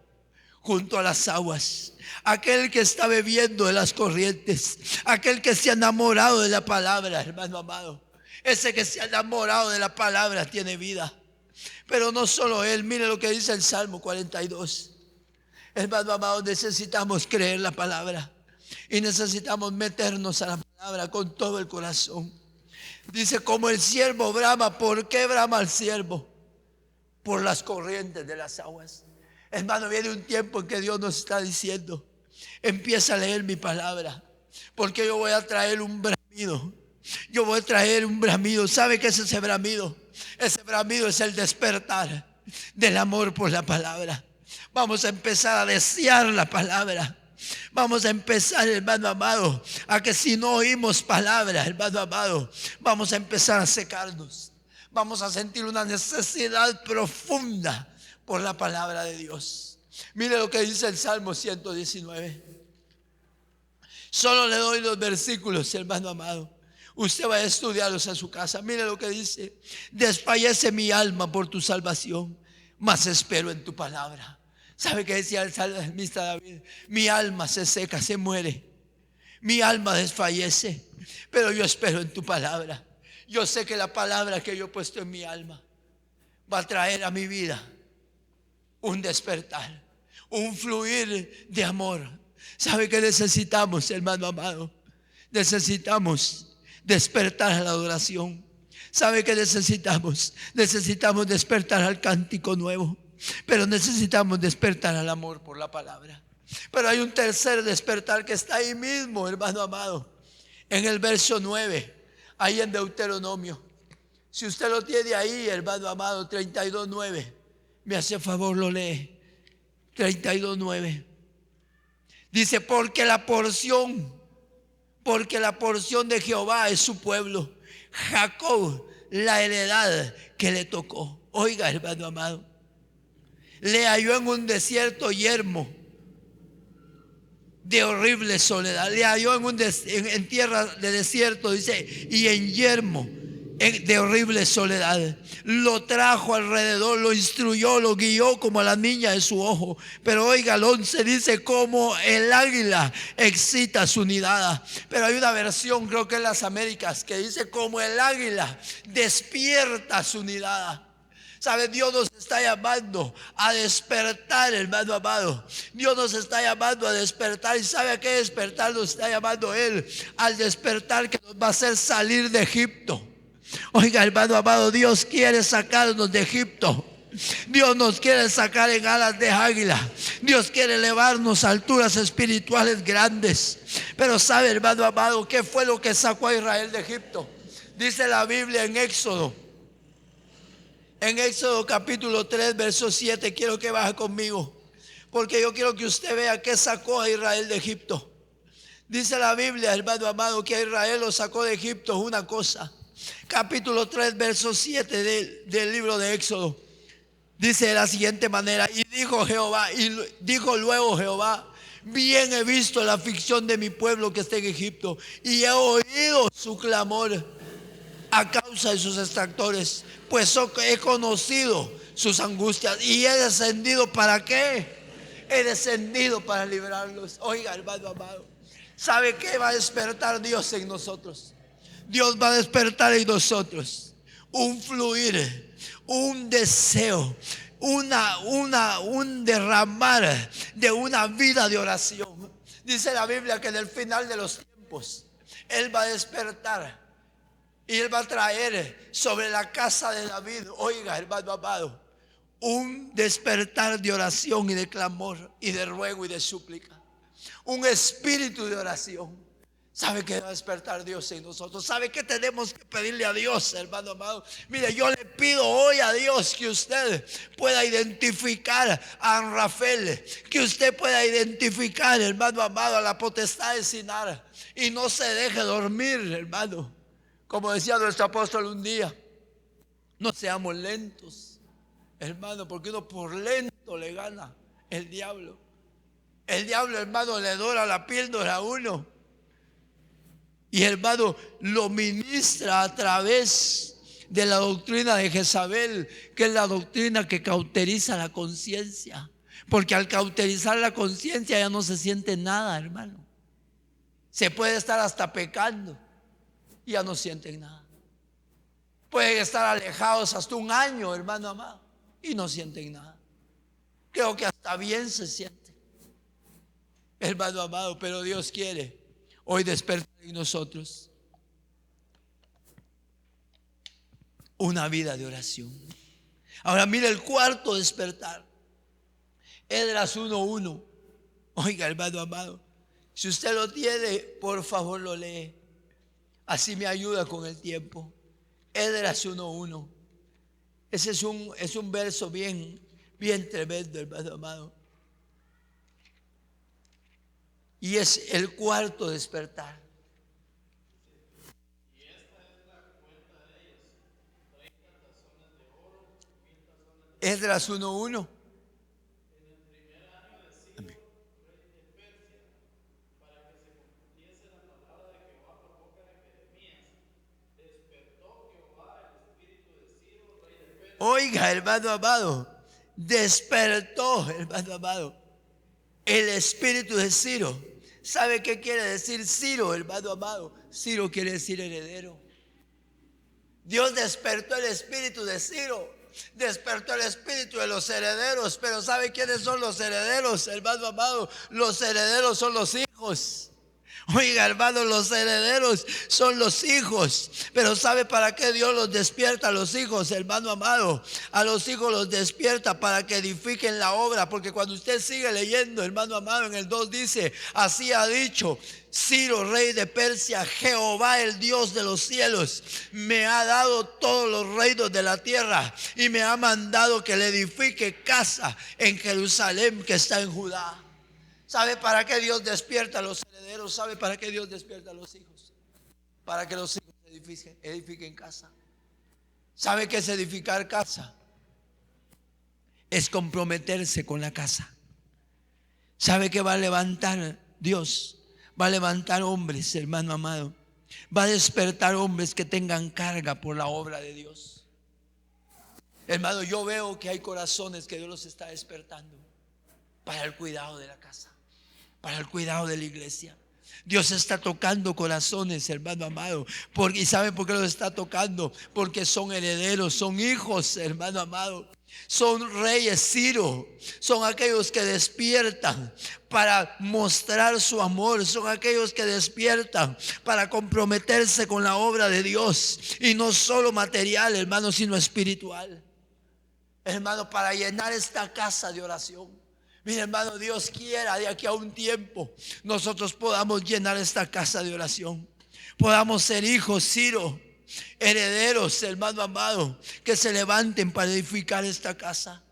junto a las aguas, aquel que está bebiendo de las corrientes, aquel que se ha enamorado de la palabra, hermano amado. Ese que se ha enamorado de la palabra tiene vida. Pero no solo él, mire lo que dice el Salmo 42. Hermano amado, necesitamos creer la palabra y necesitamos meternos a la palabra con todo el corazón. Dice, como el ciervo brama. ¿Por qué brama el ciervo? Por las corrientes de las aguas. Hermano, viene un tiempo en que Dios nos está diciendo, empieza a leer mi palabra, porque yo voy a traer un bramido. Yo voy a traer un bramido. ¿Sabe qué es ese bramido? Ese bramido es el despertar del amor por la palabra. Vamos a empezar a desear la palabra. Vamos a empezar, hermano amado, a que si no oímos palabra, hermano amado, vamos a empezar a secarnos. Vamos a sentir una necesidad profunda por la palabra de Dios. Mire lo que dice el Salmo 119. Solo le doy los versículos, hermano amado. Usted va a estudiarlos en su casa. Mire lo que dice: desfallece mi alma por tu salvación, mas espero en tu palabra. ¿Sabe qué decía el salmista David? Mi alma se seca, se muere. Mi alma desfallece, pero yo espero en tu palabra. Yo sé que la palabra que yo he puesto en mi alma va a traer a mi vida un despertar, un fluir de amor. ¿Sabe qué necesitamos, hermano amado? Necesitamos despertar a la adoración. ¿Sabe qué necesitamos? Necesitamos despertar al cántico nuevo, pero necesitamos despertar al amor por la palabra. Pero hay un tercer despertar que está ahí mismo, hermano amado, en el verso 9, ahí en Deuteronomio. Si usted lo tiene ahí, hermano amado, 32:9, me hace favor, lo lee. 32:9 dice: porque la porción de Jehová es su pueblo, Jacob la heredad que le tocó. Oiga, hermano amado, le halló en un desierto yermo de horrible soledad. Le halló en tierra de desierto, dice, y en yermo de horrible soledad. Lo trajo alrededor, lo instruyó, lo guió como a la niña de su ojo. Pero oiga, el 11 dice: como el águila excita su nidada. Pero hay una versión, creo que en las Américas, que dice: como el águila despierta su nidada. ¿Sabe? Dios nos está llamando a despertar, hermano amado. Dios nos está llamando a despertar. ¿Y sabe a qué despertar nos está llamando Él? Al despertar que nos va a hacer salir de Egipto. Oiga, hermano amado, Dios quiere sacarnos de Egipto. Dios nos quiere sacar en alas de águila. Dios quiere elevarnos a alturas espirituales grandes. Pero ¿sabe, hermano amado, qué fue lo que sacó a Israel de Egipto? Dice la Biblia en Éxodo capítulo 3, verso 7. Quiero que baje conmigo, porque yo quiero que usted vea qué sacó a Israel de Egipto. Dice la Biblia, hermano amado, que a Israel lo sacó de Egipto una cosa. Capítulo 3, verso 7 del libro de Éxodo. Dice de la siguiente manera: y dijo luego Jehová: bien he visto la aflicción de mi pueblo que está en Egipto, y he oído su clamor a causa de sus extractores, pues he conocido sus angustias, y he descendido. ¿Para qué? He descendido para librarlos. Oiga, hermano amado, ¿sabe qué va a despertar Dios en nosotros? Dios va a despertar en nosotros un fluir, un deseo, un derramar de una vida de oración. Dice la Biblia que en el final de los tiempos Él va a despertar y Él va a traer sobre la casa de David, oiga, hermano amado, un despertar de oración y de clamor y de ruego y de súplica. Un espíritu de oración. ¿Sabe qué va a despertar Dios en nosotros? ¿Sabe qué tenemos que pedirle a Dios, hermano amado? Mire, yo le pido hoy a Dios que usted pueda identificar a Rafael, que usted pueda identificar, hermano amado, a la potestad de Sinar, y no se deje dormir, hermano. Como decía nuestro apóstol un día: no seamos lentos, hermano, porque uno por lento le gana el diablo. El diablo, hermano, le dora la píldora a uno. Y, hermano, lo ministra a través de la doctrina de Jezabel, que es la doctrina que cauteriza la conciencia. Porque al cauterizar la conciencia ya no se siente nada, hermano. Se puede estar hasta pecando y ya no sienten nada. Pueden estar alejados hasta un año, hermano amado, y no sienten nada. Creo que hasta bien se siente, hermano amado. Pero Dios quiere hoy despertar en nosotros una vida de oración. Ahora mire el cuarto despertar, Esdras 1:1. Oiga, hermano amado, si usted lo tiene, por favor lo lee. Así me ayuda con el tiempo. Esdras 1:1. Ese es un verso bien tremendo, hermano amado. Y es el cuarto despertar. Y esta es la cuenta de ellos: 30 tazones de oro, 1000 tazones de Esdras 1:1. Oiga, hermano amado, despertó, hermano amado, el espíritu de Ciro. ¿Sabe qué quiere decir Ciro, hermano amado? Ciro quiere decir heredero. Dios despertó el espíritu de Ciro, despertó el espíritu de los herederos. Pero ¿sabe quiénes son los herederos, hermano amado? Los herederos son los hijos. Oiga, hermano, los herederos son los hijos. Pero ¿sabe para qué Dios los despierta a los hijos, hermano amado? A los hijos los despierta para que edifiquen la obra. Porque cuando usted sigue leyendo, hermano amado, en el 2 dice: así ha dicho Ciro, rey de Persia: Jehová, el Dios de los cielos, me ha dado todos los reinos de la tierra y me ha mandado que le edifique casa en Jerusalén, que está en Judá. ¿Sabe para qué Dios despierta a los herederos? ¿Sabe para qué Dios despierta a los hijos? Para que los hijos edifiquen casa. ¿Sabe qué es edificar casa? Es comprometerse con la casa. ¿Sabe qué va a levantar Dios? Va a levantar hombres, hermano amado. Va a despertar hombres que tengan carga por la obra de Dios. Hermano, yo veo que hay corazones que Dios los está despertando para el cuidado de la casa, para el cuidado de la iglesia. Dios está tocando corazones, hermano amado. ¿Y saben por qué los está tocando? Porque son herederos, son hijos, hermano amado. Son reyes. Ciro son aquellos que despiertan para mostrar su amor. Son aquellos que despiertan para comprometerse con la obra de Dios. Y no solo material, hermano, sino espiritual. Hermano, para llenar esta casa de oración. Mire, hermano, Dios quiera de aquí a un tiempo nosotros podamos llenar esta casa de oración. Podamos ser hijos, Ciro, herederos, hermano amado, que se levanten para edificar esta casa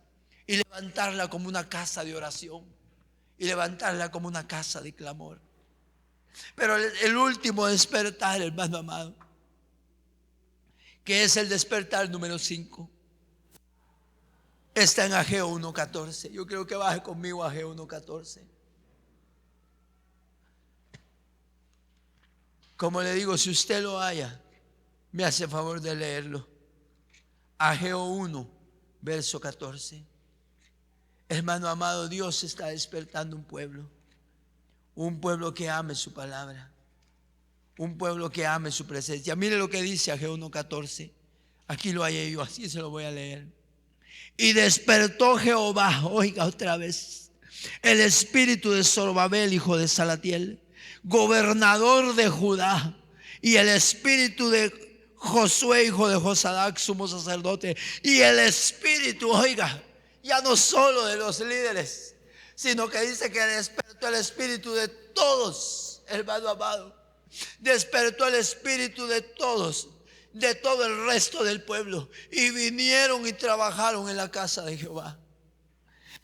y levantarla como una casa de oración y levantarla como una casa de clamor. Pero el último despertar, hermano amado, que es el despertar número 5, está en Ageo 1:14. Yo creo que baje conmigo a Ageo 1:14. Como le digo, si usted lo haya, me hace favor de leerlo. Ageo 1, verso 14. Hermano amado, Dios está despertando un pueblo que ame su palabra, un pueblo que ame su presencia. Mire lo que dice Ageo 1:14. Aquí lo hallé yo, así se lo voy a leer. Y despertó Jehová, oiga otra vez, el espíritu de Zorobabel, hijo de Salatiel, gobernador de Judá, y el espíritu de Josué, hijo de Josadac, sumo sacerdote, y el espíritu, oiga, ya no solo de los líderes, sino que dice que despertó el espíritu de todos, hermano amado. Despertó el espíritu de todos, de todo el resto del pueblo, y vinieron y trabajaron en la casa de Jehová.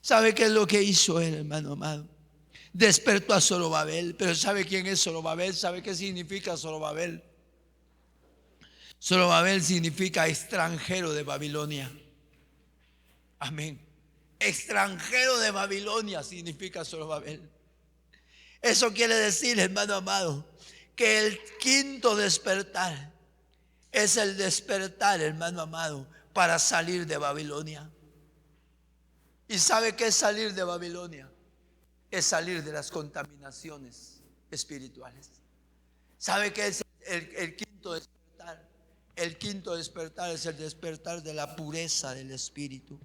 ¿Sabe qué es lo que hizo él, hermano amado? Despertó a Zorobabel. Pero ¿sabe quién es Zorobabel? ¿Sabe qué significa Zorobabel? Zorobabel significa extranjero de Babilonia. Amén. Extranjero de Babilonia significa Zorobabel. Eso quiere decir, hermano amado, que el quinto despertar es el despertar, hermano amado, para salir de Babilonia. ¿Y sabe qué es salir de Babilonia? Es salir de las contaminaciones espirituales. ¿Sabe qué es el quinto despertar? El quinto despertar es el despertar de la pureza del espíritu.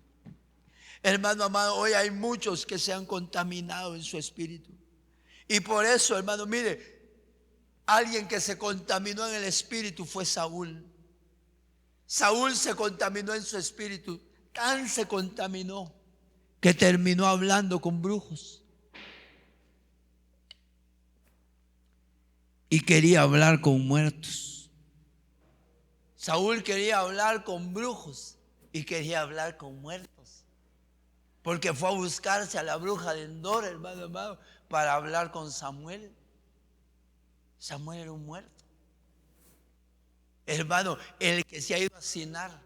Hermano amado, hoy hay muchos que se han contaminado en su espíritu. Y por eso, hermano, mire, alguien que se contaminó en el espíritu fue Saúl. Saúl se contaminó en su espíritu. Tan se contaminó que terminó hablando con brujos. Y quería hablar con muertos. Saúl quería hablar con brujos y quería hablar con muertos. Porque fue a buscarse a la bruja de Endor, hermano amado, para hablar con Samuel. Samuel era un muerto. Hermano, el que se ha ido a cenar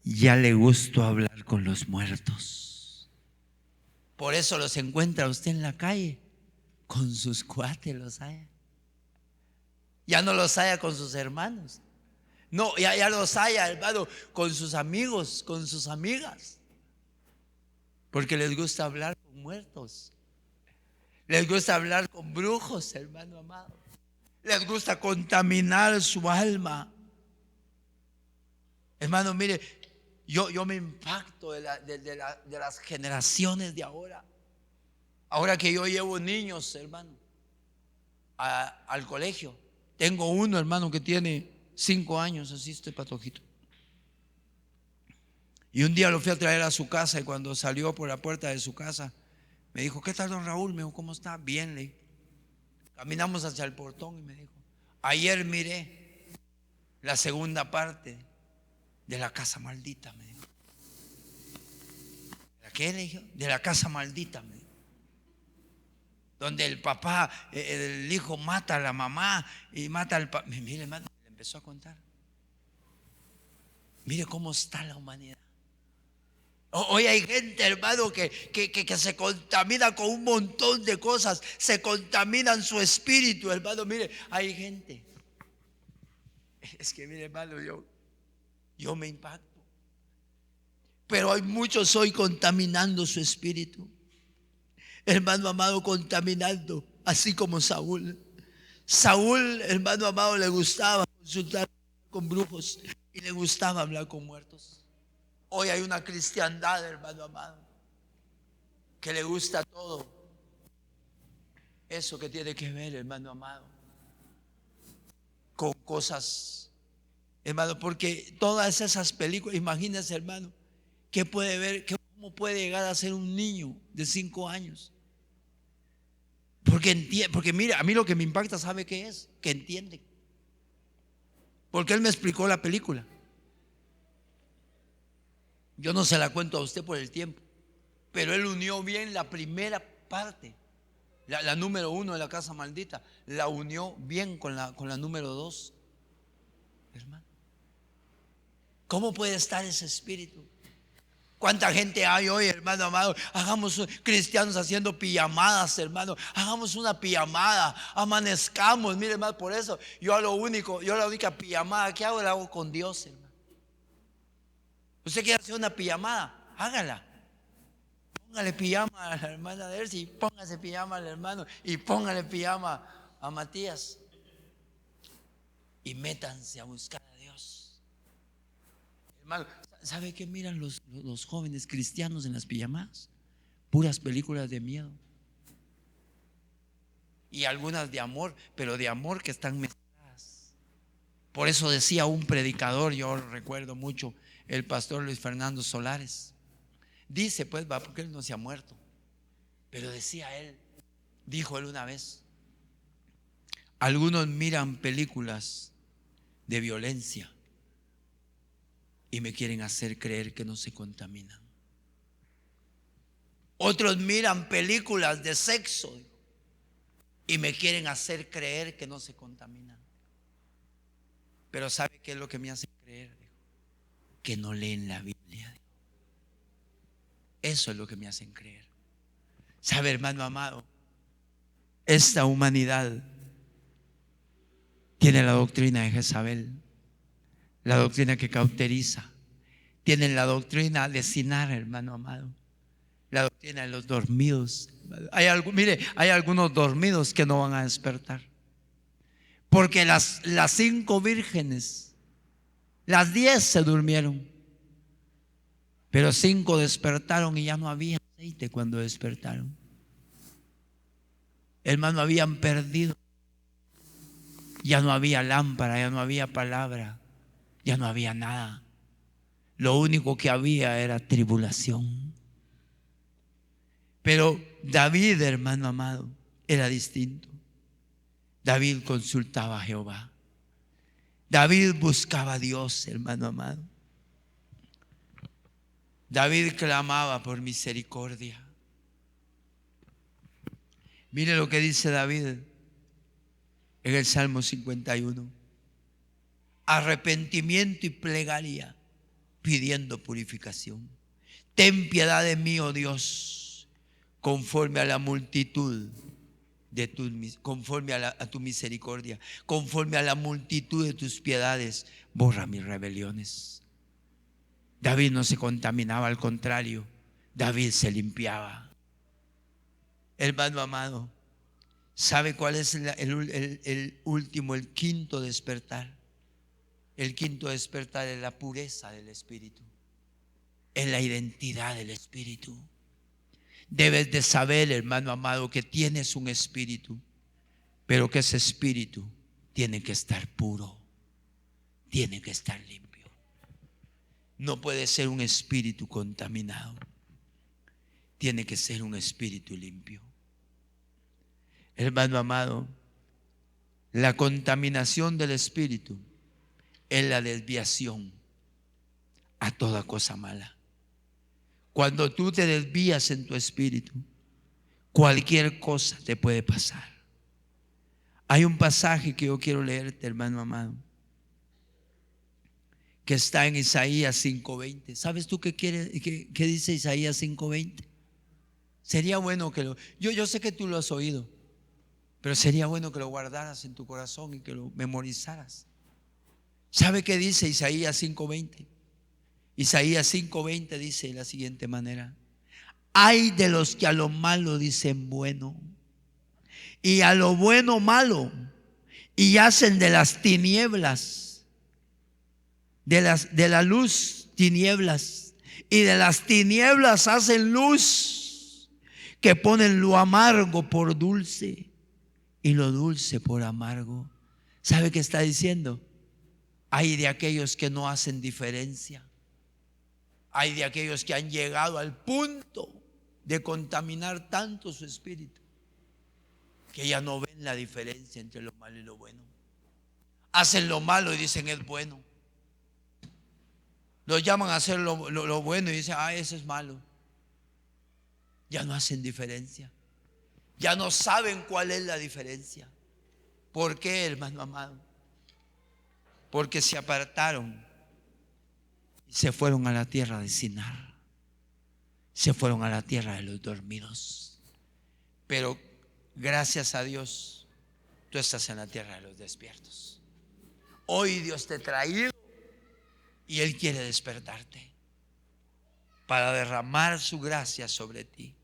ya le gustó hablar con los muertos. Por eso los encuentra usted en la calle, con sus cuates los haya. Ya no los haya con sus hermanos. No, ya los haya, hermano, con sus amigos, con sus amigas. Porque les gusta hablar con muertos. Les gusta hablar con brujos, hermano amado. Les gusta contaminar su alma. Hermano, mire, yo me impacto de las generaciones de ahora. Ahora que yo llevo niños, hermano, al colegio. Tengo uno, hermano, que tiene 5 años, así este patojito. Y un día lo fui a traer a su casa y cuando salió por la puerta de su casa, me dijo, ¿qué tal, don Raúl? Me dijo, ¿cómo está? Bien, le dije. Caminamos hacia el portón y me dijo, ayer miré la segunda parte de La Casa Maldita, me dijo. ¿De qué? Le dije, de La Casa Maldita, me dijo. Donde el papá, el hijo mata a la mamá y mata al papá. Mire, hermano, le empezó a contar. Mire cómo está la humanidad. Hoy hay gente, hermano, que se contamina con un montón de cosas. Se contaminan su espíritu, hermano. Mire, hay gente. Es que, mire, hermano, yo me impacto. Pero hay muchos hoy contaminando su espíritu. Hermano amado, contaminando, así como Saúl. Saúl, hermano amado, le gustaba consultar con brujos y le gustaba hablar con muertos. Hoy hay una cristiandad, hermano amado, que le gusta todo eso que tiene que ver, hermano amado, con cosas, hermano, porque todas esas películas, imagínense, hermano, ¿qué puede ver? ¿Cómo puede llegar a ser un niño de 5 años? Porque mira, a mí lo que me impacta, ¿sabe qué es? Que entiende. Porque él me explicó la película. Yo no se la cuento a usted por el tiempo, pero él unió bien la primera parte, la número 1 de La Casa Maldita, la unió bien con la número 2. Hermano, ¿cómo puede estar ese espíritu? ¿Cuánta gente hay hoy, hermano amado? Hagamos cristianos haciendo pijamadas, hermano. Hagamos una pijamada, amanezcamos. Mire, hermano, por eso yo la única pijamada que hago la hago con Dios, hermano. Usted quiere hacer una pijamada, hágala. Póngale pijama a la hermana de él, y póngase pijama al hermano y póngale pijama a Matías. Y métanse a buscar a Dios. Hermano, ¿sabe qué miran los jóvenes cristianos en las pijamadas? Puras películas de miedo. Y algunas de amor, pero de amor que están mezcladas. Por eso decía un predicador, yo recuerdo mucho, el pastor Luis Fernando Solares. Dice, pues, va, porque él no se ha muerto. Pero decía él, dijo él una vez, algunos miran películas de violencia y me quieren hacer creer que no se contaminan. Otros miran películas de sexo y me quieren hacer creer que no se contaminan. Pero ¿sabe qué es lo que me hace creer? Que no leen la Biblia. Eso es lo que me hacen creer. ¿Sabe, hermano amado? Esta humanidad tiene la doctrina de Jezabel, la doctrina que cauteriza. Tienen la doctrina de Sinar, hermano amado, la doctrina de los dormidos. Mire, hay algunos dormidos que no van a despertar. Porque las 5 vírgenes, las 10 se durmieron, pero 5 despertaron y ya no había aceite cuando despertaron. Hermano, habían perdido. Ya no había lámpara, ya no había palabra, ya no había nada. Lo único que había era tribulación. Pero David, hermano amado, era distinto. David consultaba a Jehová. David buscaba a Dios, hermano amado. David clamaba por misericordia. Mire lo que dice David en el Salmo 51. Arrepentimiento y plegaria, pidiendo purificación. Ten piedad de mí, oh Dios, conforme a la multitud conforme a tu misericordia, conforme a la multitud de tus piedades, borra mis rebeliones. David no se contaminaba, al contrario, David se limpiaba. Hermano amado, ¿sabe cuál es el último, el quinto despertar? El quinto despertar es la pureza del espíritu, es la identidad del espíritu. Debes de saber, hermano amado, que tienes un espíritu, pero que ese espíritu tiene que estar puro, tiene que estar limpio. No puede ser un espíritu contaminado, tiene que ser un espíritu limpio. Hermano amado, la contaminación del espíritu es la desviación a toda cosa mala. Cuando tú te desvías en tu espíritu, cualquier cosa te puede pasar. Hay un pasaje que yo quiero leerte, hermano amado, que está en Isaías 5:20. ¿Sabes tú qué dice Isaías 5:20? Sería bueno que yo sé que tú lo has oído, pero sería bueno que lo guardaras en tu corazón y que lo memorizaras. ¿Sabe qué dice Isaías 5:20? Isaías 5:20 dice de la siguiente manera: ay de los que a lo malo dicen bueno, y a lo bueno malo, y hacen de las tinieblas, de la luz tinieblas, y de las tinieblas hacen luz, que ponen lo amargo por dulce y lo dulce por amargo. ¿Sabe qué está diciendo? Hay de aquellos que no hacen diferencia. Hay de aquellos que han llegado al punto de contaminar tanto su espíritu que ya no ven la diferencia entre lo malo y lo bueno. Hacen lo malo y dicen es bueno. Los llaman a hacer lo bueno y dicen, eso es malo. Ya no hacen diferencia. Ya no saben cuál es la diferencia. ¿Por qué, hermano amado? Porque se apartaron y se fueron a la tierra de Sinar. Se fueron a la tierra de los dormidos. Pero gracias a Dios, tú estás en la tierra de los despiertos. Hoy Dios te ha traído y Él quiere despertarte para derramar su gracia sobre ti.